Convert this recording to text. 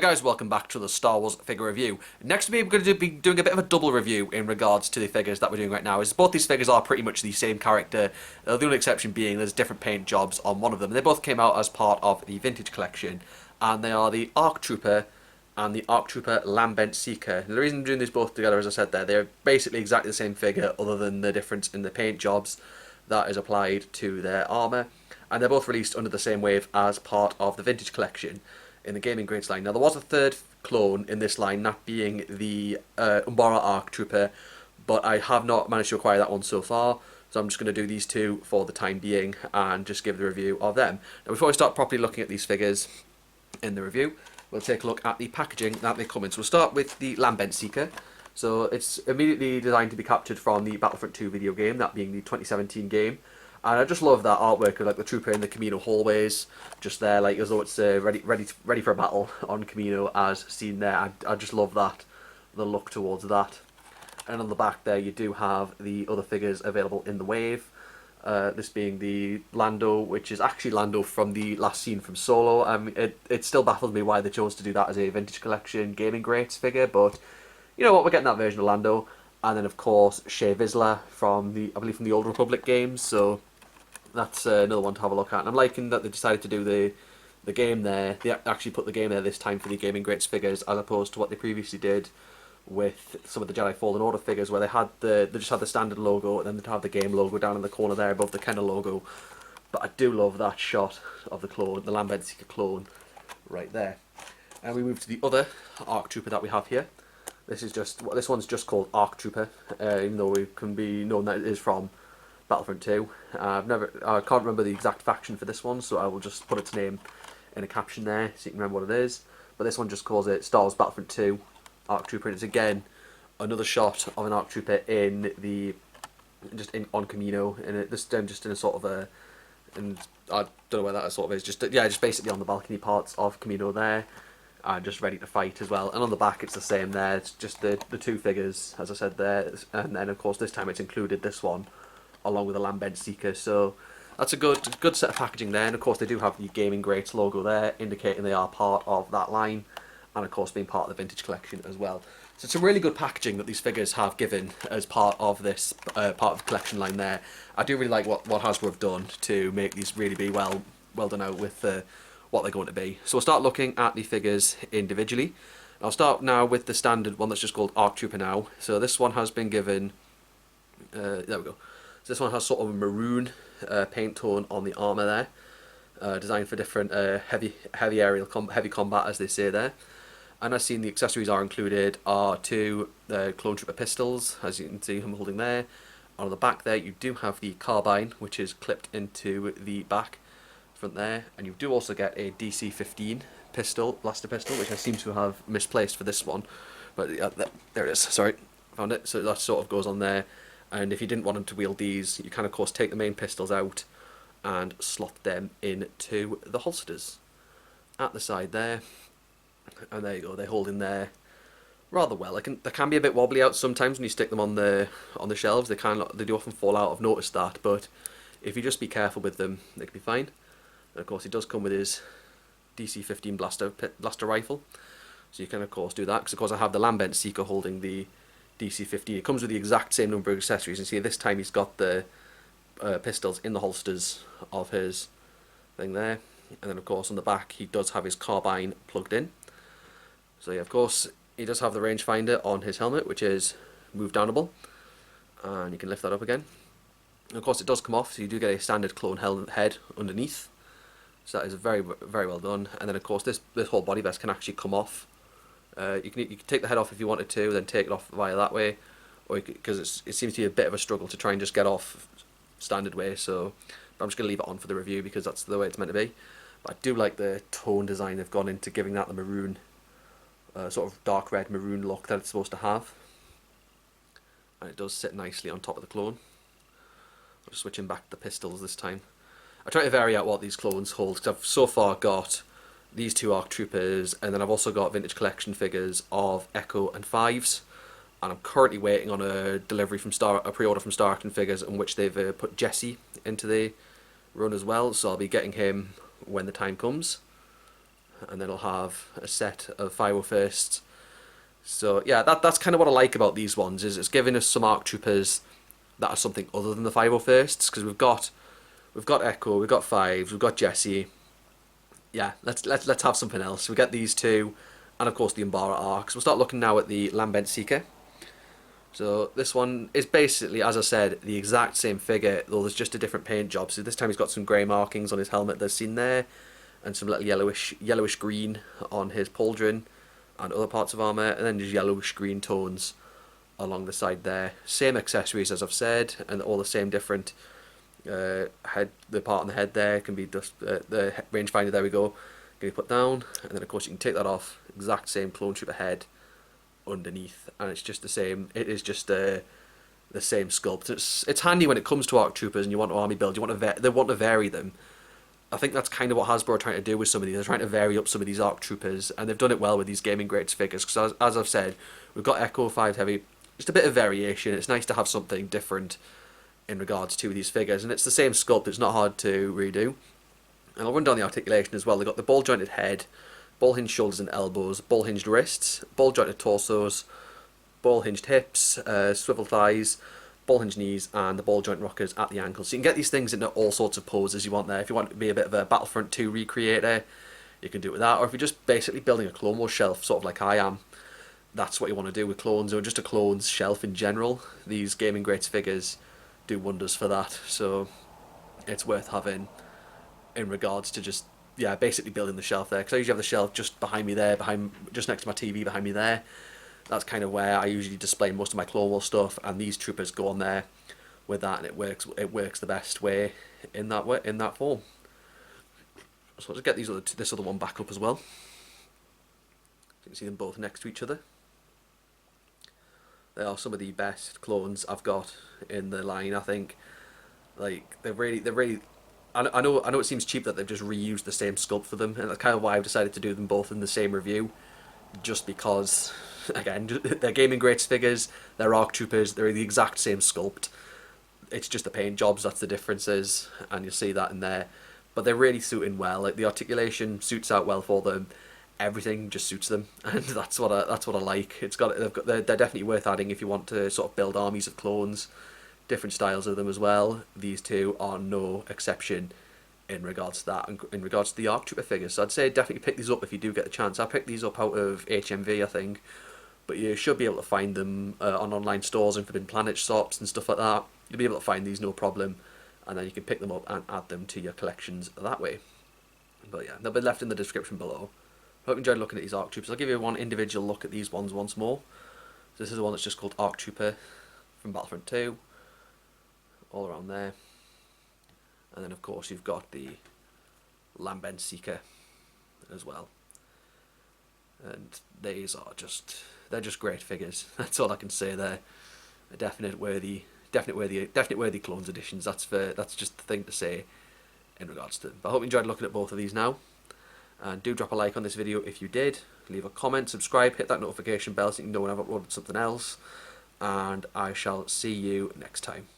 guys, welcome back to the Star Wars figure review. Next we're going to be doing a bit of a double review in regards to the figures that we're doing right now. As both these figures are pretty much the same character, the only exception being there's different paint jobs on one of them. They both came out as part of the Vintage Collection, and they are the ARC Trooper and the ARC Trooper Lambent Seeker. Now, the reason I'm doing these both together, as I said there, they're basically exactly the same figure other than the difference in the paint jobs that is applied to their armour, and they're both released under the same wave as part of the Vintage Collection in the Gaming Grades line. Now there was a third clone in this line, that being the Umbara ARC Trooper, but I have not managed to acquire that one so far, so I'm just going to do these two for the time being and just give the review of them. Now before we start properly looking at these figures in the review, we'll take a look at the packaging that they come in. So we'll start with the Lambent Seeker. So it's immediately designed to be captured from the Battlefront 2 video game, that being the 2017 game. And I just love that artwork of like the trooper in the Camino hallways, just there, like as though it's ready for a battle on Camino, as seen there. I just love that, the look towards that. And on the back there, you do have the other figures available in the wave. This being the Lando, which is actually Lando from the last scene from Solo. It still baffles me why they chose to do that as a Vintage Collection Gaming Greats figure, but you know what, we're getting that version of Lando. And then of course Shea Vizsla from I believe from the Old Republic games. So that's another one to have a look at. And I'm liking that they decided to do the game there. They actually put the game there this time for the Gaming Greats figures, as opposed to what they previously did with some of the Jedi Fallen Order figures, where they just had the standard logo and then they'd have the game logo down in the corner there above the Kenner logo. But I do love that shot of the clone, the Lambent Seeker clone, right there. And we move to the other ARC Trooper that we have here. This one's just called ARC Trooper, even though it can be known that it is from Battlefront 2. I can't remember the exact faction for this one, so I will just put its name in a caption there so you can remember what it is. But this one just calls it Star Wars Battlefront 2 ARC Trooper, and it's again another shot of an ARC Trooper on Camino, and this time just in a sort of a, and I don't know where that sort of is, just basically on the balcony parts of Camino there. Just ready to fight as well, and on the back it's the same there. It's just the two figures, as I said there, and then of course this time it's included this one along with the Lambent Seeker. So that's a good set of packaging there, and of course they do have the Gaming Greats logo there, indicating they are part of that line, and of course being part of the Vintage Collection as well. So it's a really good packaging that these figures have given as part of this part of the collection line there. I do really like what Hasbro have done to make these really be well done out with what they're going to be. So we'll start looking at the figures individually. I'll start now with the standard one that's just called ARC Trooper now. So this one has been given, there we go. So this one has sort of a maroon paint tone on the armour there, designed for different heavy combat, as they say there. And as seen, the accessories are included are two clone trooper pistols, as you can see I'm holding there. On the back there you do have the carbine, which is clipped into the back front there, and you do also get a DC-15 blaster pistol, which I seem to have misplaced for this one, but there it is, sorry, found it. So that sort of goes on there, and if you didn't want them to wield these, you can of course take the main pistols out and slot them into the holsters at the side there, and there you go, they hold in there rather well. They can be a bit wobbly out sometimes when you stick them on the shelves. They do often fall out. I've noticed that, but if you just be careful with them, they can be fine. And of course, he does come with his DC-15 blaster rifle, so you can of course do that. Because of course, I have the Lambent Seeker holding the DC-15. It comes with the exact same number of accessories. And see, this time he's got the pistols in the holsters of his thing there, and then of course on the back he does have his carbine plugged in. So yeah, of course he does have the rangefinder on his helmet, which is move downable, and you can lift that up again. And of course it does come off, so you do get a standard clone head underneath. So that is very well done. And then of course this whole body vest can actually come off. You can take the head off if you wanted to, then take it off via that way, or because it seems to be a bit of a struggle to try and just get off standard way. So but I'm just going to leave it on for the review because that's the way it's meant to be. But I do like the tone design they've gone into, giving that the maroon, sort of dark red maroon look that it's supposed to have. And it does sit nicely on top of the clone. I'm just switching back to the pistols this time. I try to vary out what these clones hold, because I've so far got these two ARC Troopers, and then I've also got Vintage Collection figures of Echo and Fives, and I'm currently waiting on a delivery from a pre-order from Star Acton Figures, in which they've put Jesse into the run as well, so I'll be getting him when the time comes. and then it'll have a set of Fire Firsts. So yeah, that's kind of what I like about these ones, is it's giving us some ARC Troopers that are something other than the 501sts, because we've got Echo, we've got Fives, we've got Jesse. Yeah, let's have something else. We get these two, and of course the Umbara arcs. We'll start looking now at the Lambent Seeker. So this one is basically, as I said, the exact same figure, though there's just a different paint job. So this time he's got some grey markings on his helmet that's seen there, and some little yellowish green on his pauldron and other parts of armour, and then just yellowish green tones along the side there. Same accessories as I've said, and all the same different head. The part on the head there can be just the rangefinder. There we go. Can be put down, and then of course you can take that off. Exact same clone trooper head underneath, and it's just the same. It is just the same sculpt. It's handy when it comes to ARC Troopers and you want to army build. They want to vary them. I think that's kind of what Hasbro are trying to do with some of these. They're trying to vary up some of these ARC Troopers, and they've done it well with these gaming grades figures. Because as I've said, we've got Echo 5 Heavy, just a bit of variation. It's nice to have something different in regards to these figures, and it's the same sculpt. It's not hard to redo. And I'll run down the articulation as well. They've got the ball jointed head, ball hinged shoulders and elbows, ball hinged wrists, ball jointed torsos, ball hinged hips, swivel thighs, ball hinged knees, and the ball joint rockers at the ankles. So you can get these things into all sorts of poses you want there. If you want to be a bit of a Battlefront 2 recreator, you can do it with that. Or if you're just basically building a Clone Wars shelf, sort of like I am, that's what you want to do with clones, or just a clones shelf in general. These gaming greats figures do wonders for that. So it's worth having in regards to just, yeah, basically building the shelf there. Because I usually have the shelf just behind me there, just next to my TV behind me there. That's kind of where I usually display most of my Clone Wars stuff, and these troopers go on there with that, and it works the best way in that form. So let's get this other one back up as well. You can see them both next to each other. They are some of the best clones I've got in the line, I think. Like they're really. I know it seems cheap that they've just reused the same sculpt for them, and that's kind of why I've decided to do them both in the same review, just because. Again, they're gaming greats figures, they're ARC Troopers, they're the exact same sculpt. It's just the paint jobs that's the differences, and you'll see that in there. But they're really suiting well. Like the articulation suits out well for them. Everything just suits them, and that's what I like. They're definitely worth adding if you want to sort of build armies of clones, different styles of them as well. These two are no exception in regards to that, and in regards to the ARC Trooper figures. So I'd say definitely pick these up if you do get the chance. I picked these up out of HMV, I think. But you should be able to find them on online stores and Forbidden Planet shops and stuff like that. You'll be able to find these no problem, and then you can pick them up and add them to your collections that way. But yeah, they'll be left in the description below. I hope you enjoyed looking at these ARC Troopers. I'll give you one individual look at these ones once more. So this is the one that's just called ARC Trooper from Battlefront 2. All around there. And then of course you've got the Lambent Seeker as well. And these are they're just great figures. That's all I can say there. A definite worthy clones editions. That's just the thing to say in regards to them. But I hope you enjoyed looking at both of these now. And do drop a like on this video if you did. Leave a comment, subscribe, hit that notification bell so you can know when I've uploaded something else. And I shall see you next time.